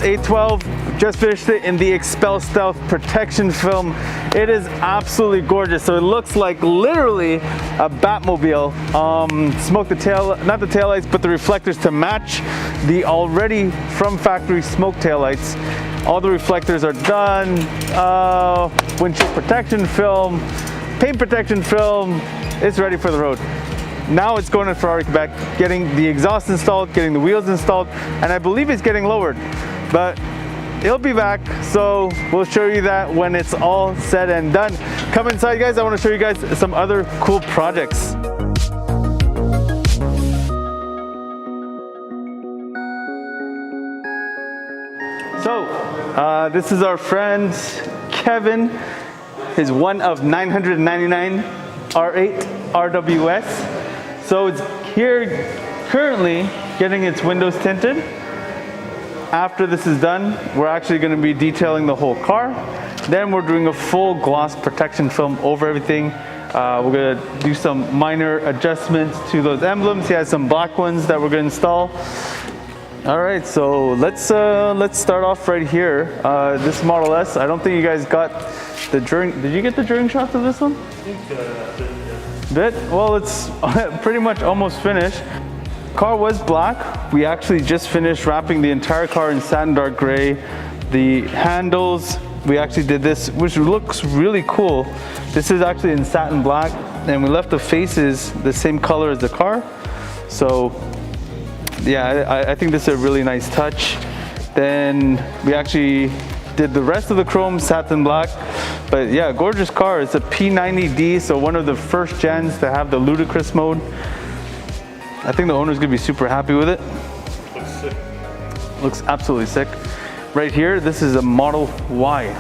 A12, just finished it in the XPEL Stealth protection film. It is absolutely gorgeous. So it looks like literally a Batmobile. Smoke the tail, not the taillights, but the reflectors to match the already from factory smoke taillights. All the reflectors are done. Windshield protection film, paint protection film. It's ready for the road. Now it's going to Ferrari Quebec, getting the exhaust installed, getting the wheels installed, and I believe it's getting lowered, but it'll be back, so we'll show you that when it's all said and done. Come inside, guys. I want to show you guys some other cool projects. So, this is our friend Kevin, his one of 999 R8 RWS. So it's here currently getting its windows tinted. After this is done, we're actually going to be detailing the whole car. Then we're doing a full gloss protection film over everything. We're going to do some minor adjustments to those emblems. He has some black ones that we're going to install. All right, so let's start off right here. This Model S, I don't think you guys got the during. Did you get the during shots of this one? I think bit. Well, it's pretty much almost finished. Car was black. We actually just finished wrapping the entire car in satin dark gray. The handles, we actually did this, which looks really cool. This is actually in satin black, and we left the faces the same color as the car. So yeah, I think this is a really nice touch. Then we actually did the rest of the chrome satin black. But yeah, gorgeous car. It's a P90D, so one of the first gens to have the ludicrous mode. I think the owner's gonna be super happy with it. Looks sick. Looks absolutely sick. Right here, this is a Model Y.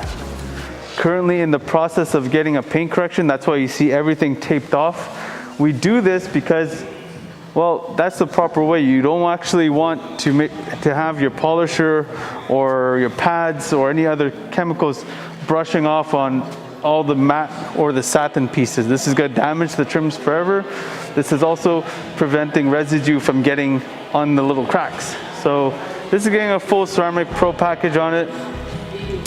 Currently in the process of getting a paint correction. That's why you see everything taped off. We do this because, well, that's the proper way. You don't actually want to have your polisher or your pads or any other chemicals brushing off on all the matte or the satin pieces. This is going to damage the trims forever. This is also preventing residue from getting on the little cracks. So this is getting a full ceramic pro package on it.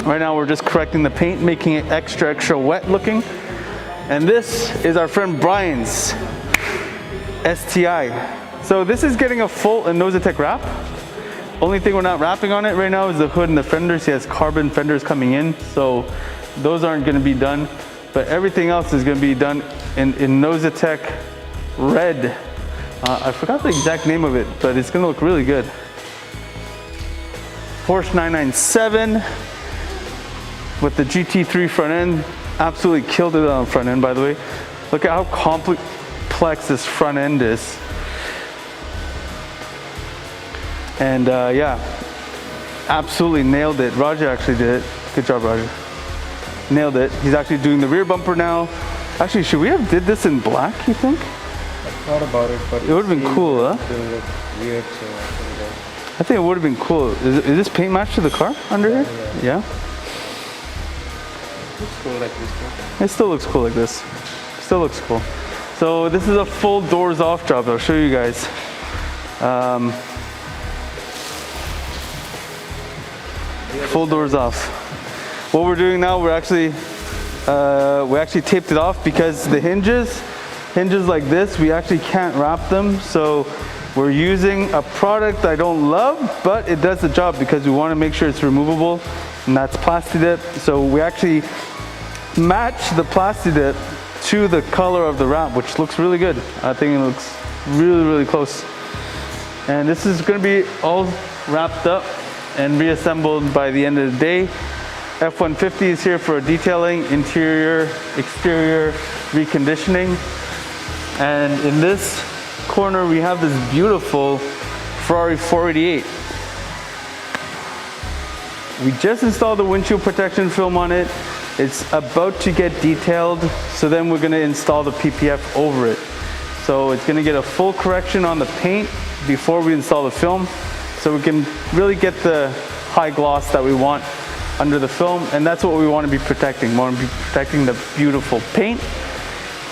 Right now we're just correcting the paint, making it extra wet looking. And this is our friend Brian's STI. So this is getting a full Nosatec wrap. Only thing we're not wrapping on it right now is the hood and the fenders. He has carbon fenders coming in, so those aren't going to be done. But everything else is going to be done in Nosatec red. I forgot the exact name of it, but it's going to look really good. Porsche 997 with the GT3 front end. Absolutely killed it on the front end, by the way. Look at how complex this front end is. And yeah, absolutely nailed it. Roger actually did it. Good job, Roger. Nailed it. He's actually doing the rear bumper now. Actually, should we have did this in black, you think? I thought about it, but it would have been cool, huh? It look weird, so I think it would have been cool. Is this paint matched to the car under here? Yeah. Looks cool like this too. It still looks cool like this. Still looks cool. So this is a full doors off job. I'll show you guys. Full doors off. What we're doing now, we actually taped it off because the hinges like this, we actually can't wrap them. So we're using a product I don't love, but it does the job because we want to make sure it's removable, and that's Plastidip. So we actually match the Plastidip to the color of the wrap, which looks really good. I think it looks really close. And this is going to be all wrapped up and reassembled by the end of the day. F-150 is here for detailing, interior, exterior reconditioning. And in this corner, we have this beautiful Ferrari 488. We just installed the windshield protection film on it. It's about to get detailed, so then we're gonna install the PPF over it. So it's gonna get a full correction on the paint before we install the film, so we can really get the high gloss that we want under the film, and that's what we want to be protecting. We want to be protecting the beautiful paint,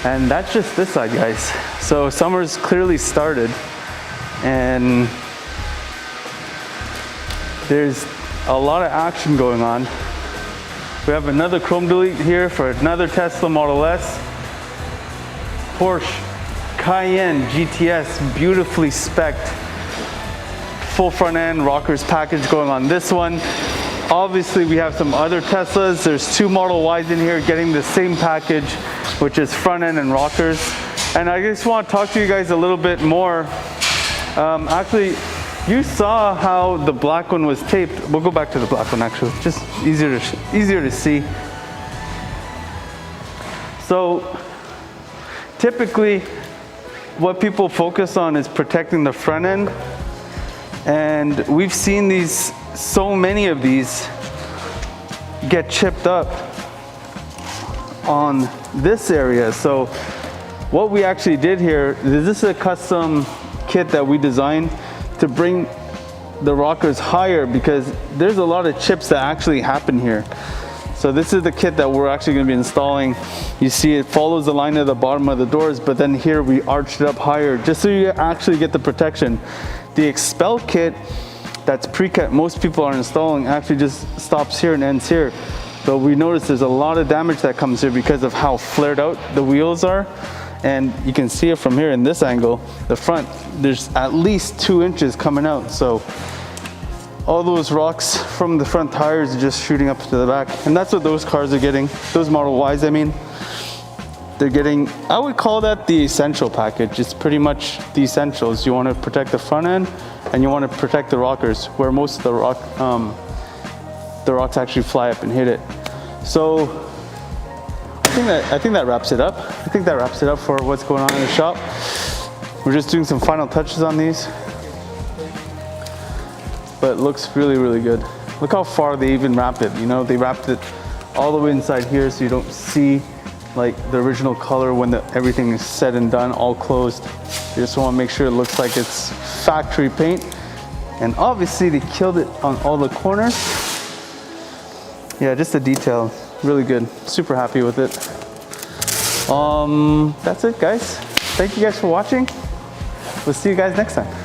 and that's just this side, guys. So summer's clearly started, and there's a lot of action going on. We have another chrome delete here for another Tesla Model S. Porsche Cayenne GTS, beautifully spec'd. Full front end rockers package going on this one. Obviously we have some other Teslas. There's 2 Model Ys in here getting the same package, which is front end and rockers. And I just want to talk to you guys a little bit more. Actually, you saw how the black one was taped. We'll go back to the black one actually, just easier to see. So typically what people focus on is protecting the front end. And we've seen these, so many of these get chipped up on this area. So what we actually did here, this is a custom kit that we designed to bring the rockers higher, because there's a lot of chips that actually happen here. So this is the kit that we're actually going to be installing. You see it follows the line of the bottom of the doors, but then here we arched it up higher just so you actually get the protection. The XPEL kit that's pre-cut, most people are installing, actually just stops here and ends here. But we notice there's a lot of damage that comes here because of how flared out the wheels are. And you can see it from here in this angle, the front, there's at least 2 inches coming out. So all those rocks from the front tires are just shooting up to the back. And that's what those cars are getting, those Model Ys I mean. They're getting, I would call that the essential package. It's pretty much the essentials. You want to protect the front end and you want to protect the rockers, where most of the rocks actually fly up and hit it. So I think that wraps it up. I think that wraps it up for what's going on in the shop. We're just doing some final touches on these, but it looks really, really good. Look how far they even wrapped it. You know, they wrapped it all the way inside here so you don't see like the original color when everything is said and done, all closed. You just want to make sure it looks like it's factory paint. And obviously they killed it on all the corners. Yeah, just the detail, really good. Super happy with it. That's it, guys. Thank you guys for watching. We'll see you guys next time.